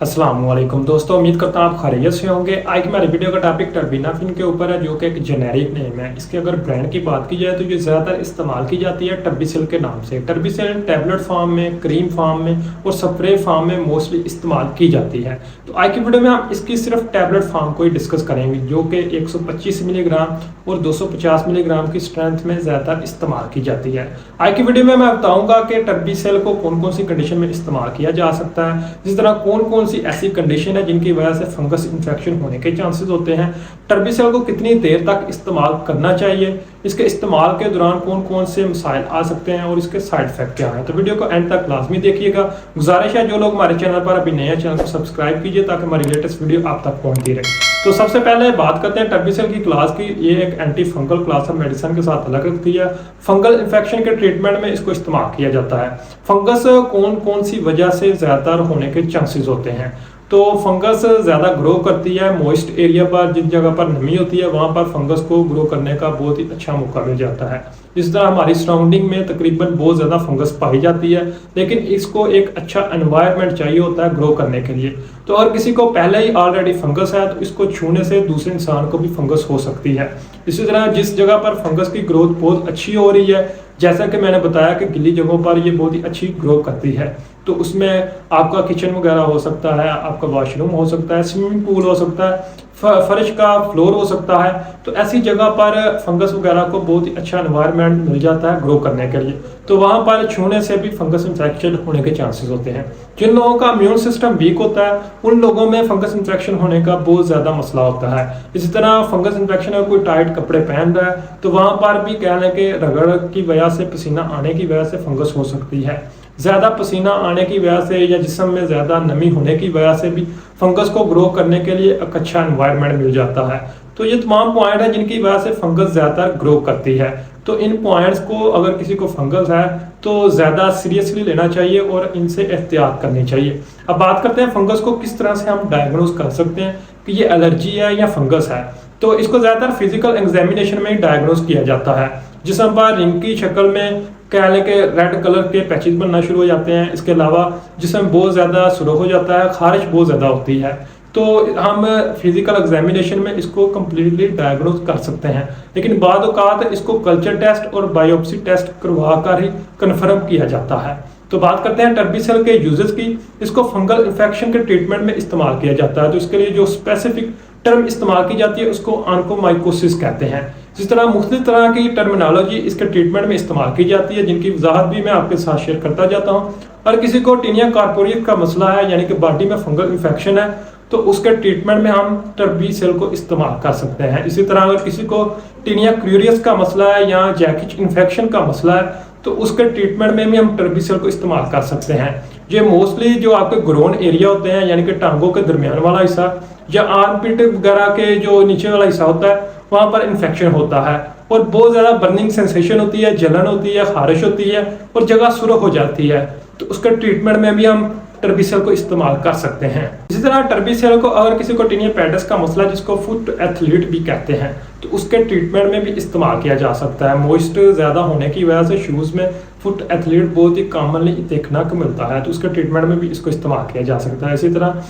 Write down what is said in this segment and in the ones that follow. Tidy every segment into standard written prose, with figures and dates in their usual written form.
अस्सलाम वालेकुम दोस्तों, उम्मीद करता हूँ आप खैरियत से होंगे। आज की हमारी वीडियो का टॉपिक टर्बिनाफिन के ऊपर है, जो कि एक जेनेरिक नेम है। इसके अगर ब्रांड की बात की जाए तो ये ज़्यादातर इस्तेमाल की जाती है टर्बिसेल के नाम से। टर्बिसेल टैबलेट फॉर्म में, क्रीम फॉर्म में और स्प्रे फॉर्म में मोस्टली इस्तेमाल की जाती है। तो आज की वीडियो में हम इसकी सिर्फ टैबलेट फॉर्म को ही डिस्कस करेंगे, जो कि 125 मिलीग्राम और 250 मिलीग्राम की स्ट्रेंथ में ज़्यादातर इस्तेमाल की जाती है। आज की वीडियो में मैं बताऊंगा कि टर्बिसेल को कौन कौन सी कंडीशन में इस्तेमाल किया जा सकता है, जिस तरह कौन कौन सी ऐसी कंडीशन है जिनकी वजह से फंगस इन्फेक्शन होने के चांसेस होते हैं, टर्बिसेल को कितनी देर तक इस्तेमाल करना चाहिए, इसके इस्तेमाल के दौरान कौन कौन से मसाइल आ सकते हैं और इसके साइड इफेक्ट क्या हैं। तो वीडियो को एंड तक लाजमी देखिएगा। गुजारिश है जो लोग हमारे चैनल पर अभी नए हैं, चैनल को सब्सक्राइब कीजिए ताकि हमारी लेटेस्ट वीडियो आप तक पहुंचती रहे। तो सबसे पहले बात करते हैं टर्बिसेल की क्लास की। ये एक एंटी फंगल क्लास है, मेडिसिन के साथ अलग रखती है। फंगल इन्फेक्शन के ट्रीटमेंट में इसको इस्तेमाल किया जाता है। फंगस कौन कौन सी वजह से ज़्यादातर होने के चांसेस होते हैं। तो फंगस ज़्यादा ग्रो करती है मॉइस्ट एरिया पर, जिन जगह पर नमी होती है वहाँ पर फंगस को ग्रो करने का बहुत ही अच्छा मौका मिल जाता है। इस तरह हमारी सराउंडिंग में तकरीबन बहुत ज़्यादा फंगस पाई जाती है, लेकिन इसको एक अच्छा एनवायरनमेंट चाहिए होता है ग्रो करने के लिए। तो अगर किसी को पहले ही ऑलरेडी फंगस है तो इसको छूने से दूसरे इंसान को भी फंगस हो सकती है। इसी तरह जिस जगह पर फंगस की ग्रोथ बहुत अच्छी हो रही है, जैसा कि मैंने बताया कि गिल्ली जगहों पर ये बहुत ही अच्छी ग्रो करती है, तो उसमें आपका किचन वगैरह हो सकता है, आपका वॉशरूम हो सकता है, स्विमिंग पूल हो सकता है, फर्श का फ्लोर हो सकता है। तो ऐसी जगह पर फंगस वगैरह को बहुत ही अच्छा एनवायरनमेंट मिल जाता है ग्रो करने के लिए, तो वहाँ पर छूने से भी फंगस इन्फेक्शन होने के चांसेस होते हैं। जिन लोगों का इम्यून सिस्टम वीक होता है उन लोगों में फंगस इन्फेक्शन होने का बहुत ज़्यादा मसला होता है। इसी तरह फंगस इन्फेक्शन अगर कोई टाइट कपड़े पहन रहा है तो वहाँ पर भी कह लें कि रगड़ की वजह से, पसीना आने की वजह से फंगस हो सकती है। ज़्यादा पसीना आने की वजह से या जिस्म में ज़्यादा नमी होने की वजह से भी फंगस को ग्रो करने के लिए एक अच्छा एनवायरनमेंट मिल जाता है। तो ये तमाम पॉइंट हैं जिनकी वजह से फंगस ज़्यादातर ग्रो करती है। तो इन पॉइंट्स को अगर किसी को फंगस है तो ज़्यादा सीरियसली लेना चाहिए और इनसे एहतियात करनी चाहिए। अब बात करते हैं फंगस को किस तरह से हम डायग्नोज कर सकते हैं कि ये एलर्जी है या फंगस है। तो इसको ज़्यादातर फिजिकल एग्जामिनेशन में ही डायग्नोज किया जाता है। जिस्म पर रिंग की शक्ल में कह लें कि रेड कलर के पैचेस बनना शुरू हो जाते हैं। इसके अलावा जिस्म बहुत ज़्यादा सुरख हो जाता है, खारिश बहुत ज़्यादा होती है। तो हम फिजिकल एग्जामिनेशन में इसको कम्प्लीटली डायग्नोज कर सकते हैं, लेकिन बाद औक़ात इसको कल्चर टेस्ट और बायोप्सी टेस्ट करवा कर ही कन्फर्म किया जाता है। तो बात करते हैं टर्बिसेल के यूजेस की। इसको फंगल इन्फेक्शन के ट्रीटमेंट में इस्तेमाल किया जाता है। तो इसके लिए जो स्पेसिफिक टर्म इस्तेमाल की जाती है उसको ऑन्कोमाइकोसिस कहते हैं। जिस तरह मुख्तलिफ तरह की टर्मिनोलॉजी इसके ट्रीटमेंट में इस्तेमाल की जाती है, जिनकी वजाहत भी मैं आपके साथ शेयर करता जाता हूँ। और किसी को टीनिया कार्पोरियस का मसला है, यानी कि बॉडी में फंगल इन्फेक्शन है, तो उसके ट्रीटमेंट में हम टर्बिसेल को इस्तेमाल कर सकते हैं। इसी तरह अगर किसी को टीनिया क्यूरियस का मसला है या जैकिच इन्फेक्शन का मसला है तो उसके ट्रीटमेंट में भी हम टर्बिसेल को इस्तेमाल कर सकते हैं। ये मोस्टली जो आपके ग्रोन एरिया होते हैं, यानी कि टांगों के दरमियान वाला हिस्सा या आर्म पिट वगैरह के जो नीचे वाला हिस्सा होता है, वहाँ पर इन्फेक्शन होता है और बहुत ज़्यादा बर्निंग सेंसेशन होती है, जलन होती है, खारिश होती है और जगह सुरख हो जाती है। तो उसके ट्रीटमेंट में भी हम टर्बिसेल को इस्तेमाल कर सकते हैं। इसी तरह टर्बिसेल को अगर किसी को टीनिया पेडिस का मसला, जिसको फुट एथलीट भी कहते हैं, तो उसके ट्रीटमेंट में भी इस्तेमाल किया जा सकता है। मॉइस्ट ज़्यादा होने की वजह से शूज़ में फुट एथलीट बहुत ही कॉमनली देखना को मिलता है, तो उसके ट्रीटमेंट में भी इसको इस्तेमाल किया जा सकता है। इसी तरह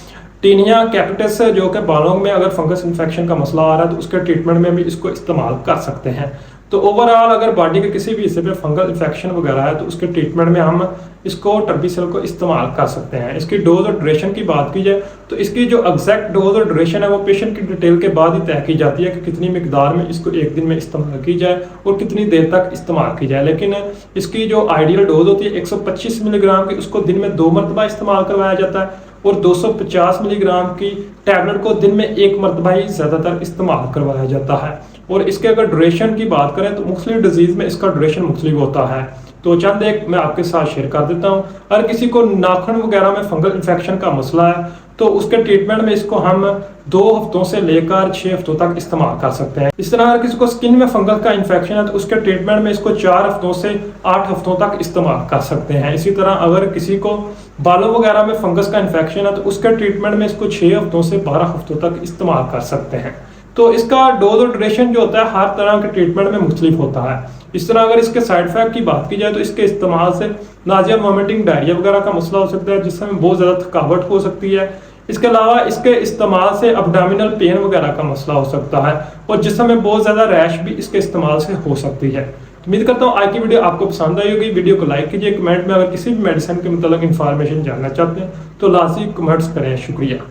टीनिया कैपिटिस, जो कि बालों में अगर फंगस इन्फेक्शन का मसला आ रहा है तो उसके ट्रीटमेंट में भी इसको इस्तेमाल कर सकते हैं। तो ओवरऑल अगर बॉडी के किसी भी हिस्से पे फंगल इन्फेक्शन वगैरह है तो उसके ट्रीटमेंट में हम इसको टर्बिसेल को इस्तेमाल कर सकते हैं। इसकी डोज और ड्यूरेशन की बात की जाए तो इसकी जो एग्जैक्ट डोज और ड्यूरेशन है वो पेशेंट की डिटेल के बाद ही तय की जाती है कि कितनी मिकदार में इसको एक दिन में इस्तेमाल की जाए और कितनी देर तक इस्तेमाल की जाए। लेकिन इसकी जो आइडियल डोज होती है 125 मिलीग्राम की, उसको दिन में 2 मरतबा इस्तेमाल करवाया जाता है और 250 मिलीग्राम की टैबलेट को दिन में 1 मरतबा ही ज़्यादातर इस्तेमाल करवाया जाता है। और इसके अगर ड्यूरेशन की बात करें तो मुख्तलिफ डिजीज़ में इसका ड्यूरेशन मुख्तलिफ होता है। तो चंद एक मैं आपके साथ शेयर कर देता हूँ। अगर किसी को नाखून वगैरह में फंगल इन्फेक्शन का मसला है तो उसके ट्रीटमेंट में इसको हम 2 हफ्तों से लेकर 6 हफ्तों तक इस्तेमाल कर सकते हैं। इस तरह अगर किसी को स्किन में फंगल का इन्फेक्शन है तो उसके ट्रीटमेंट में इसको 4 हफ्तों से 8 हफ्तों तक इस्तेमाल कर सकते हैं। इसी तरह अगर किसी को बालों वगैरह में फंगस का इन्फेक्शन है तो उसके ट्रीटमेंट में इसको 6 हफ्तों से 12 हफ्तों तक इस्तेमाल कर सकते हैं। तो इसका डोज और ड्यूरेशन जो होता है हर तरह के ट्रीटमेंट में मुख्तलिफ होता है। इस तरह अगर इसके साइड इफेक्ट की बात की जाए तो इसके इस्तेमाल से नाजिया वॉमिटिंग, डायरिया वगैरह का मसला हो सकता है, जिसमें बहुत ज़्यादा थकावट हो सकती है। इसके अलावा इसके इस्तेमाल से अब्डोमिनल पेन वगैरह का मसला हो सकता है और जिस्म में बहुत ज़्यादा रैश भी इसके इस्तेमाल से हो सकती है। उम्मीद करता हूँ आज की वीडियो आपको पसंद आई होगी। वीडियो को लाइक कीजिए, कमेंट में अगर किसी भी मेडिसिन के मतलब इंफॉर्मेशन जानना चाहते हैं तो लाजमी कमेंट्स करें। शुक्रिया।